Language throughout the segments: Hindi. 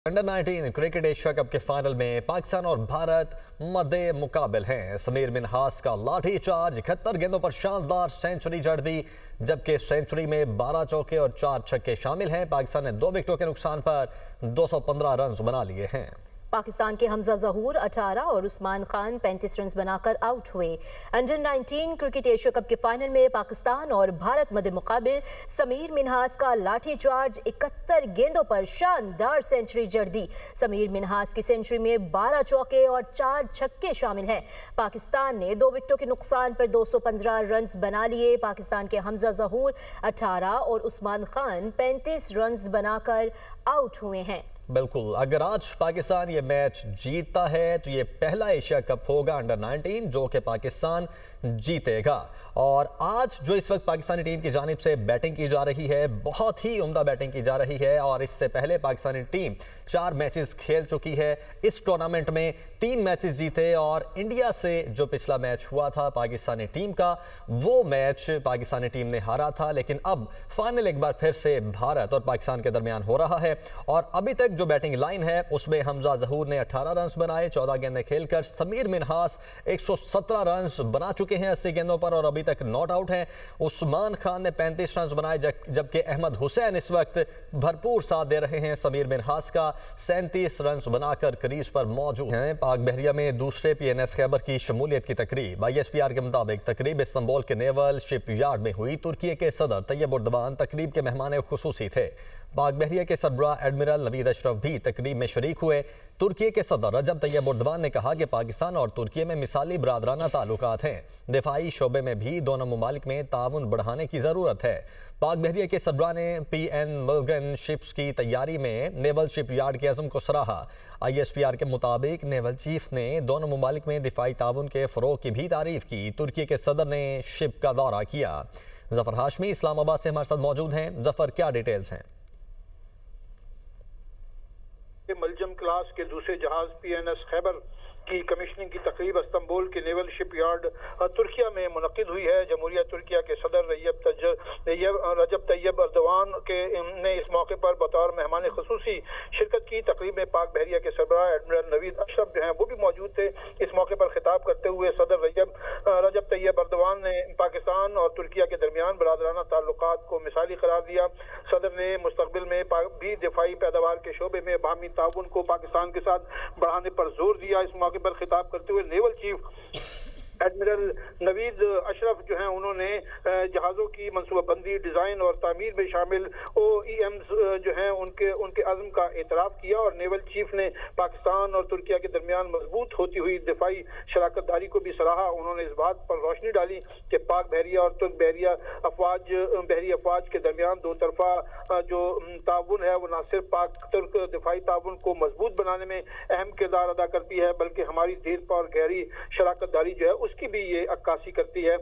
अंडर 19 क्रिकेट एशिया कप के फाइनल में पाकिस्तान और भारत मद्दे मुकाबिल हैं। समीर मिन्हास का लाठी चार्ज 71 गेंदों पर शानदार सेंचुरी जड़ दी, जबकि सेंचुरी में 12 चौके और 4 छक्के शामिल हैं। पाकिस्तान ने 2 विकेटों के नुकसान पर 215 रन बना लिए हैं। पाकिस्तान के हमजा जहूर 18 और उस्मान खान 35 रन बनाकर आउट हुए। अंडर 19 क्रिकेट एशिया कप के फाइनल में पाकिस्तान और भारत मध्य मुकाबिल समीर मिन्हास का लाठी चार्ज 71 गेंदों पर शानदार सेंचुरी जड़ दी। समीर मिन्हास की सेंचुरी में 12 चौके और 4 छक्के शामिल हैं। पाकिस्तान ने 2 विकेटों के नुकसान पर 215 रन बना लिए। पाकिस्तान के हमजा जहूर 18 और उस्मान खान 35 रन बनाकर आउट हुए हैं। बिल्कुल, अगर आज पाकिस्तान ये मैच जीतता है तो ये पहला एशिया कप होगा अंडर 19 जो कि पाकिस्तान जीतेगा। और आज जो इस वक्त पाकिस्तानी टीम की जानिब से बैटिंग की जा रही है, बहुत ही उम्दा बैटिंग की जा रही है। और इससे पहले पाकिस्तानी टीम 4 मैचेस खेल चुकी है। इस टूर्नामेंट में 3 मैचेस जीते और इंडिया से जो पिछला मैच हुआ था पाकिस्तानी टीम का, वो मैच पाकिस्तानी टीम ने हारा था। लेकिन अब फाइनल एक बार फिर से भारत और पाकिस्तान के दरमियान हो रहा है। और अभी तक जो बैटिंग लाइन है उसमें हमजा जहूर ने 18 रन बनाए 14 गेंदें खेलकर। समीर मिन्हास 117 रन बना चुके हैं 80 गेंदों पर और अभी तक नॉट आउट हैं। उस्मान खान ने 35 रन बनाए, जबकि अहमद हुसैन इस वक्त भरपूर साथ दे रहे हैं। समीर मिन्हास का 37 रन बनाकर क्रीज पर मौजूद हैं। पाक बहरिया में दूसरे PNS खैबर की शमूलियत की तकरीब ISPR के मुताबिक तकरीब इस्तांबुल के नेवल शिप यार्ड में हुई। तुर्की के सदर तैयब उर्दवान तकरीब के मेहमान खुसूसी थे। पाक बहरिया के सरबराह एडमिरल नवीद अशरफ भी तकरीब में शरीक हुए। तुर्की के सदर रजब तैयब उर्दवान ने कहा कि पाकिस्तान और तुर्की में मिसाली बरादराना ताल्लुकात हैं। दिफाई शोबे में भी दोनों ममालिक में ताउन बढ़ाने की ज़रूरत है। पाक बहरिया के सरबराह ने PN मल्गन शिप्स की तैयारी में नेवल शिप यार्ड के अज़म को सराहा। ISPR के मुताबिक नेवल चीफ ने दोनों ममालिक में दिफाई ताउन के फ़रोग की भी तारीफ की। तुर्की के सदर ने शिप का दौरा किया। जफर हाशमी इस्लामाबाद से हमारे साथ मौजूद हैं। जफर, क्या डिटेल्स हैं? मलजम क्लास के दूसरे जहाज PNS खैबर की कमीशनिंग की तकरीब इस्तांबुल के नेवल शिप यार्ड तुर्किया में मुनक्किद हुई है। जमहूरिया तुर्किया के सदर रजब तैयब अर्दवान ने इस मौके पर बतौर मेहमान खुसूसी शिरकत की। तकरीब में पाक बहरिया के सरबराह एडमिरल नवीद अशरफ जो हैं वो भी मौजूद थे। इस मौके पर खिताब करते हुए सदर रजब तैयब अर्दवान ने पाकिस्तान और तुर्किया के दरमियान बरादराना ताल्लुकात को मिसाली करार दिया। सदर ने मुस्तकबिल में भी दिफाई पैदावार के शोबे में बाहमी ताउन को पाकिस्तान के साथ बढ़ाने पर जोर दिया। इस मौके पर खिताब करते हुए naval chief admiral Naveed Ashraf जो हैं उन्होंने जहाज़ों की मनसूबाबंदी, डिज़ाइन और तामीर में शामिल OEMs जो हैं उनके अज़्म का एतराफ़ किया। और नेवल चीफ ने पाकिस्तान और तुर्किया के दरमियान मजबूत होती हुई दिफाई शराकतदारी को भी सराहा। उन्होंने इस बात पर रोशनी डाली कि पाक बहरिया और तुर्क बहरी अफवाज के दरमियान दो तरफा जो ताउन है वो न सिर्फ पाक तुर्क दिफाई ताउन को मजबूत बनाने में अहम किरदार अदा करती है, बल्कि हमारी देर और गहरी शराकतदारी जो है उसकी भी ये अक्कासी करती है।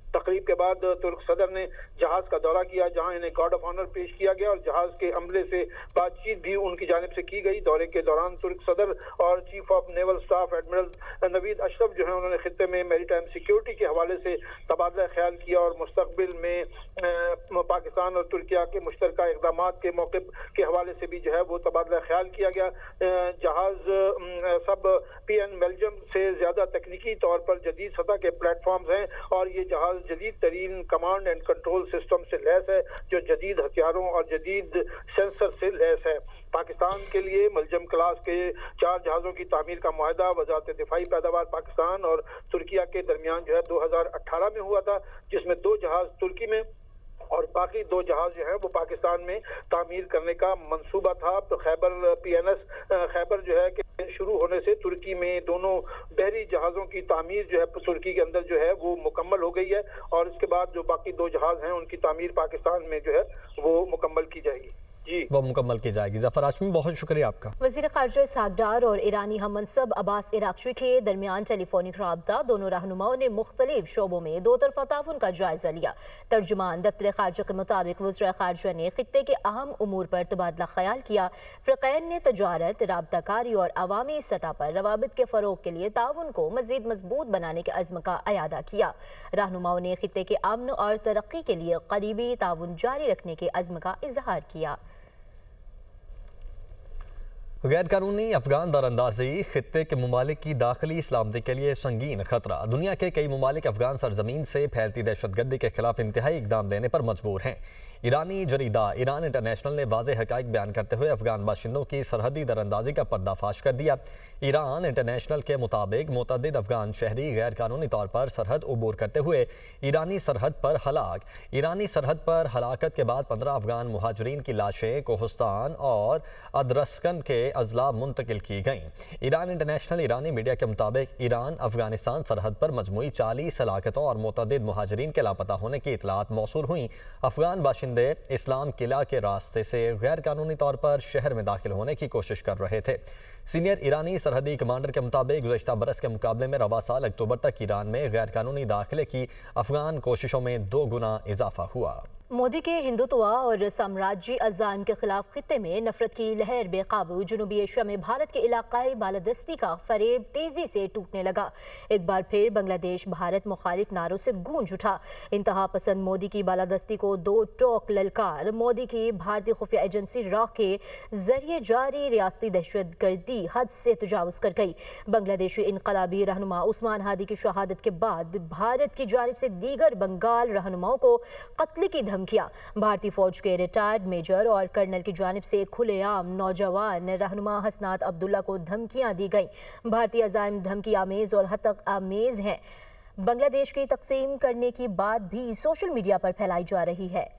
तकरीब के बाद तुर्क सदर ने जहाज का दौरा किया, जहां इन्हें गार्ड ऑफ ऑनर पेश किया गया और जहाज के अमले से बातचीत भी उनकी जानिब से की गई। दौरे के दौरान तुर्क सदर और chief of naval staff admiral Naveed Ashraf जो है उन्होंने खित्ते में मैरीटाइम सिक्योरिटी के हवाले से तबादला ख्याल किया और मुस्तकबिल में पाकिस्तान और तुर्किया के मुश्तरका इक़दाम के मौके के हवाले से भी जो है वो तबादला ख्याल किया गया। जहाज सब PN बेल्जियम से ज़्यादा तकनीकी तौर पर जदीद सतह के प्लेटफॉर्म्स हैं और ये जहाज जदीद तरीन कमांड एंड कंट्रोल सिस्टम से लैस है जो जदीद हथियारों और जदीद सेंसर से लैस है। पाकिस्तान के लिए मलजम क्लास के 4 जहाज़ों की तामीर का मुआहदा वजारत दिफाई पैदावार पाकिस्तान और तुर्किया के दरमियान जो है 2018 में हुआ था, जिसमें 2 जहाज़ तुर्की में और बाकी 2 जहाज जो हैं वो पाकिस्तान में तामीर करने का मंसूबा था। तो खैबर PNS खैबर जो है कि शुरू होने से तुर्की में दोनों बहरी जहाज़ों की तामीर जो है तुर्की के अंदर जो है वो मुकम्मल हो गई है और इसके बाद जो बाकी 2 जहाज़ हैं उनकी तामीर पाकिस्तान में जो है वो मुकम्मल की जाएगी। वो मुकम्मल की जाएगी। जफर हाशमी, बहुत शुक्रिया आपका। वज़ीर ख़ारजा इसहाक़ डार और ईरानी हम मनसब अब्बास इराक़ची के दरमियान टेलीफोनिक राब्ता। दोनों रहनुमाओं ने मुख्तलिफ शोबों में 2 तरफ़ा ताउन का जायज़ा लिया। तर्जुमान दफ्तर ख़ारजा के मुताबिक वज़ीर ख़ारजा ने खित्ते के अहम उमूर पर तबादला ख्याल किया। फ़िरक़ैन ने तजारत, राब्ताकारी और अवामी सतह पर रवाबित के फ़रोग़ के लिए ताउन को मज़ीद मजबूत बनाने के अज़्म का अयादा किया। रहनुमाओं ने खित्ते के अमन और तरक्की के लिए क़रीबी ताउन जारी रखने के अज़्म का इज़हार किया। गैर कानूनी अफगान दरअंदाजी खित्ते के ममालिक की दाखिली सलामती के लिए संगीन खतरा। दुनिया के कई ममालिक अफगान सरजमीन से फैलती दहशतगर्दी के खिलाफ इंतहाई इकदाम लेने पर मजबूर हैं। ईरानी जरीदा ईरान इंटरनेशनल ने वाज़ेह हक़ाइक़ बयान करते हुए अफगान बाशिंदों की सरहदी दरअंदाजी का पर्दाफाश कर दिया। ईरान इंटरनेशनल के मुताबिक मुतअद्दिद अफगान शहरी गैर कानूनी तौर पर सरहद उबूर करते हुए ईरानी सरहद पर हलाकत के बाद 15 अफगान मुहाजिरीन की लाशें कोहिस्तान और अदरस्कन के अजला मुंतकिल की गईं। ईरान इंटरनेशनल ईरानी मीडिया के मुताबिक ईरान अफगानिस्तान सरहद पर मजमूई 40 हलाकतों और मुतअद्दिद मुहाजिरीन के लापता होने की इतलात मौसूल हुई। अफगान बाशिंदे इस्लाम किला के रास्ते से गैर कानूनी तौर पर शहर में दाखिल होने की कोशिश कर रहे थे। सीनियर ईरानी सरहदी कमांडर के मुताबिक गुज़श्ता बरस के मुकाबले में रवा साल अक्टूबर तक ईरान में गैर कानूनी दाखिले की अफगान कोशिशों में 2 गुना इजाफा हुआ। मोदी के हिंदुत्व और साम्राज्य अज़ाइम के खिलाफ खित्ते में नफरत की लहर बेकाबू। जनूबी एशिया में भारत के इलाकाई बालादस्ती का फरेब तेजी से टूटने लगा। एक बार फिर बांग्लादेश भारत मुखालिफ नारों से गूंज उठा। इंतहा पसंद मोदी की बालादस्ती को 2 टोक ललकार। मोदी की भारतीय खुफिया एजेंसी रॉ के जरिए जारी रियासती दहशतगर्दी हद से तजावुज कर गई। बांग्लादेशी इनकलाबी रहनुमा उस्मान हादी की शहादत के बाद भारत की जानिब से दीगर बंगाल रहनुमाओं को कत्ल की धमकियां। भारतीय फौज के रिटायर्ड मेजर और कर्नल की जानिब से खुलेआम नौजवान रहनुमा हसनात अब्दुल्ला को धमकियां दी गई। भारतीय अज़ाइम धमकी आमेज और हतक आमेज हैं। बांग्लादेश की तकसीम करने की बात भी सोशल मीडिया पर फैलाई जा रही है।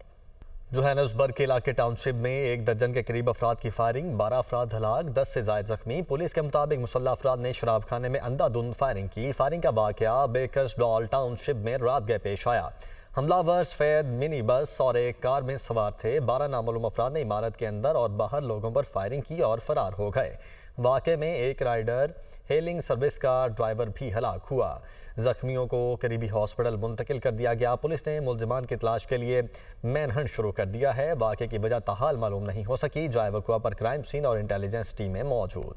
जोहान्सबर्ग के इलाके टाउनशिप में 1 दर्जन के करीब अफराद की फायरिंग, 12 अफराद हलाक, 10 से ज्यादा जख्मी। पुलिस के मुताबिक मुसल्लह अफराद ने शराब खाने में अंधाधुंध फायरिंग की। फायरिंग का वाकया बेकर्सडॉल टाउनशिप में रात गए पेश आया। हमलावर सफेद मिनी बस और एक कार में सवार थे। 12 नामालूम अफराद ने इमारत के अंदर और बाहर लोगों पर फायरिंग की और फरार हो गए। वाक़े में एक राइडर हेलिंग सर्विस का ड्राइवर भी हलाक हुआ। जख्मियों को करीबी हॉस्पिटल मुंतकिल कर दिया गया। पुलिस ने मुलजिमान की तलाश के लिए मैनहंट शुरू कर दिया है। वाक़े की वजह ताहाल मालूम नहीं हो सकी। जाए वक़ुआ पर क्राइम सीन और इंटेलिजेंस टीमें मौजूद।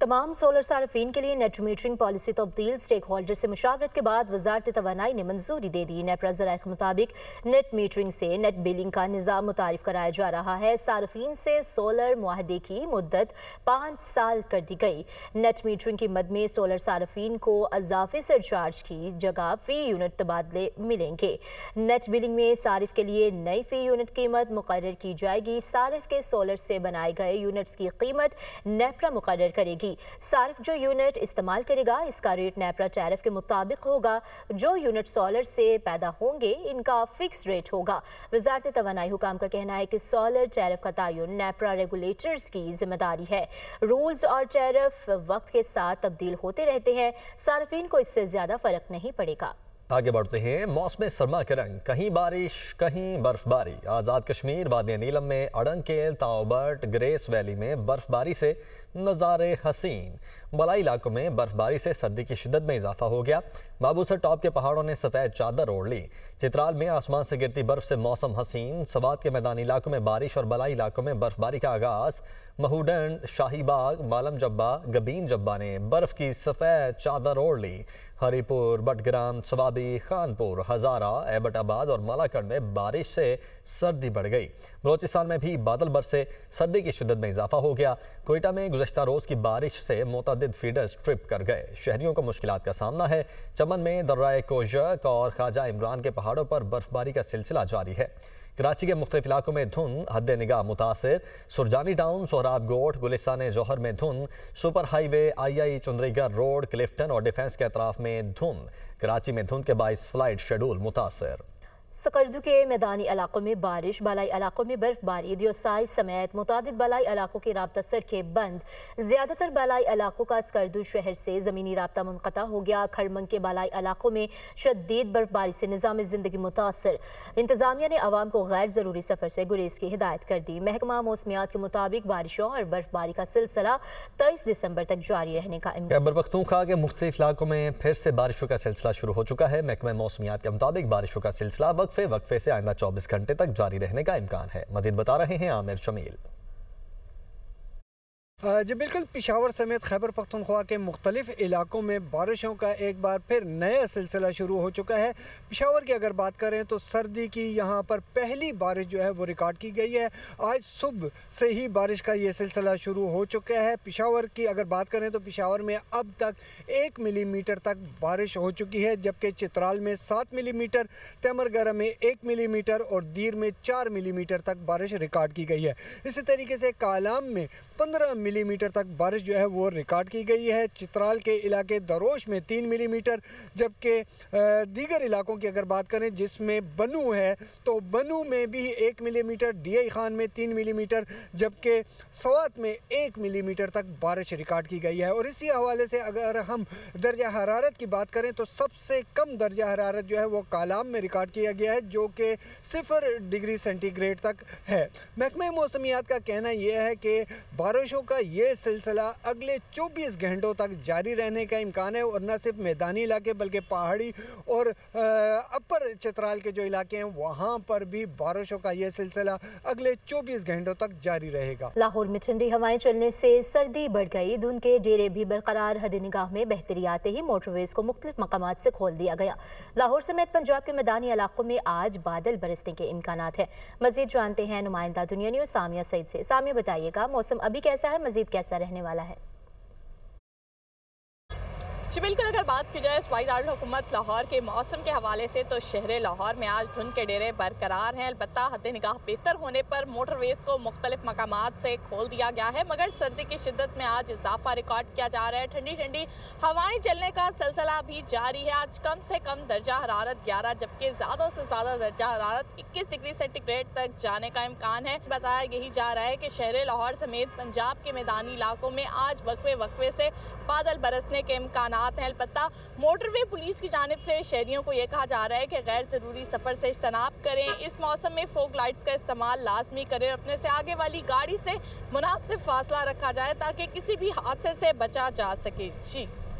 तमाम सोलर सार्फिन के लिए नेट मीटरिंग पॉलिसी तब्दील। स्टेक होल्डर से मुशावरत के बाद वजारत तवानाई ने मंजूरी दे दी। नेपरा ज़राए के मुताबिक नेट मीटरिंग से नेट बिलिंग का निज़ाम मुतारिफ कराया जा रहा है। सार्फिन से सोलर मुआहदे की मुद्दत 5 साल कर दी गई। नेट मीटरिंग की मद में सोलर सार्फिन को अजाफी सरचार्ज की जगह फ़ी यूनिट तबादले मिलेंगे। नेट बिलिंग में सारिफ के लिए नई फ़ी यूनिट कीमत मुकर्रर की जाएगी। सारिफ के सोलर से बनाए गए यूनिट्स की कीमत नेपरा मुकर्रर करेगी। सारिफ जो यूनिट इस्तेमाल करेगा इसका रेट नेपरा टैरिफ के मुताबिक होगा। जो यूनिट सोलर से पैदा होंगे इनका फिक्स रेट होगा। वजारत तवानाई हुकाम का कहना है कि सोलर टैरिफ का तयन नेपरा रेगुलेटर्स की जिम्मेदारी है। रूल्स और टैरिफ वक्त के साथ तब्दील होते रहते हैं। सार्फिन को इससे ज्यादा फर्क नहीं पड़ेगा। आगे बढ़ते हैं। मौसम सरमा के रंग, कहीं बारिश कहीं बर्फबारी। आज़ाद कश्मीर, वादी नीलम में, अड़ंकेल, ताओबर्ट, ग्रेस वैली में बर्फबारी से नज़ारे हसीन। बलाई इलाकों में बर्फबारी से सर्दी की शिद्दत में इजाफा हो गया। बाबूसर टॉप के पहाड़ों ने सफ़ेद चादर ओढ़ ली। चित्राल में आसमान से गिरती बर्फ से मौसम हसीन। सवात के मैदानी इलाकों में बारिश और बलाई इलाकों में बर्फबारी का आगाज़। महूडन, शाहीबाग, मालम जब्बा, गबीन जब्बा ने बर्फ की सफ़ेद चादर ओढ़ ली। हरीपुर, बटग्राम, सवाबी, खानपुर, हज़ारा, एबटाबाद और मालाकड़ में बारिश से सर्दी बढ़ गई। बलोचिस्तान में भी बादल बरसे, सर्दी की शिद्दत में इजाफा हो गया। कोयटा में गुज़श्ता रोज़ की बारिश से मुतअद्दिद फीडर्स ट्रिप कर गए। शहरियों को मुश्किलात का सामना है। चमन में दर्राए कोजक और ख्वाजा इमरान के पहाड़ों पर बर्फबारी का सिलसिला जारी है। कराची के मुख्तलिफ इलाकों में धुंध, हद निगाह मुतासिर। सुरजानी टाउन, सोहराब गोट, गुलिस्तान जौहर में धुंध। Super highway II Chundrigarh road, Clifton और डिफेंस के अतराफ में धुंध। कराची में धुंध के बाइस फ्लाइट शेड्यूल मुतासिर। सकर्दू के मैदानी इलाकों में बारिश, बलाई इलाकों में बर्फबारी। दियोसाई समेत मुतादिद बलाई इलाकों की राब्ता सड़कें बंद। ज्यादातर बलाई इलाकों का सकर्दू शहर से ज़मीनी राब्ता मुनक़ता हो गया। खड़मंग के बलाई इलाकों में शदीद बर्फबारी से निज़ाम ज़िंदगी मुतासर। इंतज़ामिया ने आवाम को गैर ज़रूरी सफ़र से गुरेज की हिदायत कर दी। महकमा मौसमियात के मुताबिक बारिशों और बर्फबारी का सिलसिला 23 दिसंबर तक जारी रहने का इम्कान। खैबर पख्तूनख्वा के मुख्तलिफ इलाकों में फिर से बारिशों का सिलसिला शुरू हो चुका है। महकमा मौसमियात के मुताबिक बारिशों का सिलसिला वक्फे से आइंदा 24 घंटे तक जारी रहने का इम्कान है। मजीद बता रहे हैं आमिर शमील। जी बिल्कुल, पेशावर समेत खैबर पख्तूनख्वा के मुख्तलिफ इलाकों में बारिशों का एक बार फिर नया सिलसिला शुरू हो चुका है। पेशावर की अगर बात करें तो सर्दी की यहाँ पर पहली बारिश जो है वो रिकॉर्ड की गई है। आज सुबह से ही बारिश का ये सिलसिला शुरू हो चुका है। पेशावर की अगर बात करें तो पेशावर में अब तक 1 मिलीमीटर तक बारिश हो चुकी है, जबकि चित्राल में 7 मिलीमीटर, तैमरगरा में 1 मिलीमीटर और दीर में 4 मिलीमीटर तक बारिश रिकॉर्ड की गई है। इसी तरीके से कालाम में 15 मिलीमीटर तक बारिश जो है वो रिकॉर्ड की गई है। चित्राल के इलाके दरोश में 3 मिलीमीटर, जबकि दीगर इलाकों की अगर बात करें जिसमें बनू है तो बनू में भी 1 मिलीमीटर, DI खान में 3 मिलीमीटर, जबकि सवात में 1 मिलीमीटर तक बारिश रिकॉर्ड की गई है। और इसी हवाले से अगर हम दर्जा हरारत की बात करें तो सबसे कम दर्जा हरारत जो है वो कालाम में रिकॉर्ड किया गया है, जो कि 0 डिग्री सेंटीग्रेड तक है। महकमा मौसमियात का कहना यह है कि बारिशों का ये सिलसिला अगले 24 घंटों तक जारी रहने का इम्कान है, और न सिर्फ मैदानी इलाके बल्कि पहाड़ी और अपर चित्राल के जो इलाके हैं वहाँ पर भी बारिशों का ये सिलसिला अगले 24 घंटों तक जारी रहेगा। लाहौर में ठंडी हवाएं चलने से सर्दी बढ़ गई। धुंध के डेरे भी बरकरार। हद निगाह में बेहतरी आते ही मोटरवेज को मुख्तलिफ मकामात से खोल दिया गया। लाहौर समेत पंजाब के मैदानी इलाकों में आज बादल बरसने के इम्कानात हैं। मजीद जानते हैं नुमाइंदा दुनिया न्यूज़ सामिया सईद से। सामिया, बताइएगा मौसम अभी कैसा है, मजीद कैसा रहने वाला है? जी बिल्कुल, अगर बात की जाए सूबाई दारुल हुकूमत लाहौर के मौसम के हवाले से तो शहर लाहौर में आज धुंध के डेरे बरकरार हैं। अलबत्ता हद निगाह बेहतर होने पर मोटरवेज को मुख्तलिफ मकामात से खोल दिया गया है, मगर सर्दी की शिद्दत में आज इजाफा रिकॉर्ड किया जा रहा है। ठंडी ठंडी हवाएं चलने का सिलसिला भी जारी है। आज कम से कम दर्जा हरारत 11 जबकि ज़्यादा से ज़्यादा दर्जा हरारत 21 डिग्री सेंटीग्रेड तक जाने का इम्कान है। बताया यही जा रहा है कि शहर लाहौर समेत पंजाब के मैदानी इलाकों में आज वक्फे से बादल बरसने के इम्कान हैं। अलबत्ता मोटरवे पुलिस की जानिब से शहरियों को यह कहा जा रहा है कि गैर ज़रूरी सफ़र से इज्तनाब करें। इस मौसम में फोक लाइट्स का इस्तेमाल लाजमी करें। अपने से आगे वाली गाड़ी से मुनासिब फासला रखा जाए ताकि किसी भी हादसे से बचा जा सके। जी।